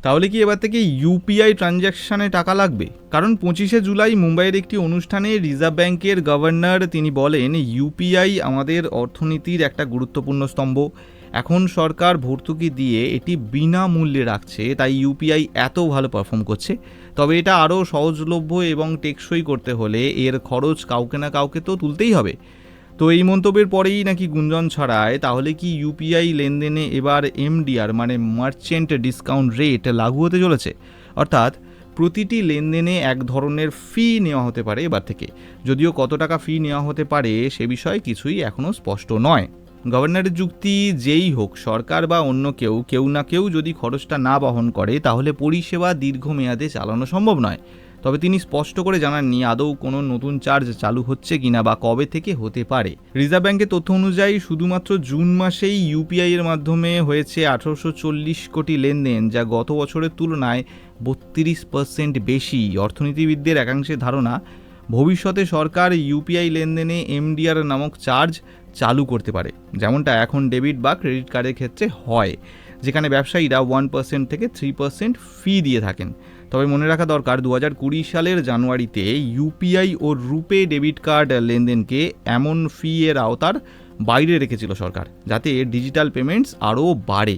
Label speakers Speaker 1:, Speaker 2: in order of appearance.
Speaker 1: তাহলে কি এবার থেকে ইউপিআই ট্রানজ্যাকশানে টাকা লাগবে? কারণ 25শে জুলাই মুম্বাইয়ের একটি অনুষ্ঠানে রিজার্ভ ব্যাংকের গভর্নর তিনি বলেন, ইউপিআই আমাদের অর্থনীতির একটা গুরুত্বপূর্ণ স্তম্ভ। এখন সরকার ভর্তুকি দিয়ে এটি বিনামূল্যে রাখছে, তাই ইউপিআই এত ভালো পারফর্ম করছে। তবে এটা আরও সহজলভ্য এবং টেকসই করতে হলে এর খরচ কাউকে না কাউকে তো তুলতেই হবে। তো এই মন্তব্যের পরেই নাকি গুঞ্জন ছড়ায়, তাহলে কি ইউপিআই লেনদেনে এবার এমডিআর মানে মার্চেন্ট ডিসকাউন্ট রেট লাগু হতে চলেছে? অর্থাৎ প্রতিটি লেনদেনে এক ধরনের ফি নেওয়া হতে পারে এবার থেকে। যদিও কত টাকা ফি নেওয়া হতে পারে সে বিষয়ে কিছুই এখনও স্পষ্ট নয়। গভর্নরের যুক্তি, যেই হোক সরকার বা অন্য কেউ না কেউ যদি খরচটা না বহন করে তাহলে পরিষেবা দীর্ঘমেয়াদে চালানো সম্ভব নয়। তবে তিনি স্পষ্ট করে জানাননি আদৌ কোনো নতুন চার্জ চালু হচ্ছে কিনা বা কবে থেকে হতে পারে। রিজার্ভ ব্যাংকের তথ্য অনুযায়ী শুধুমাত্র জুন মাসেই ইউপিআই এর মাধ্যমে হয়েছে 1840 কোটি লেনদেন, যা গত বছরের তুলনায় 32% বেশি। অর্থনীতিবিদদের একাংশের ধারণা, ভবিষ্যতে সরকার ইউপিআই লেনদেনে এমডিআর নামক চার্জ চালু করতে পারে, যেমনটা এখন ডেবিট বা ক্রেডিট কার্ডের ক্ষেত্রে হয়, যেখানে ব্যবসায়ীরা 1% থেকে 3% ফি দিয়ে থাকেন। তবে মনে রাখা দরকার, 2020 সালের জানুয়ারিতে ইউপিআই ও রুপে ডেবিট কার্ড লেনদেনকে এমন ফি এর আওতার বাইরে রেখেছিল সরকার, যাতে ডিজিটাল পেমেন্টস আরও বাড়ে।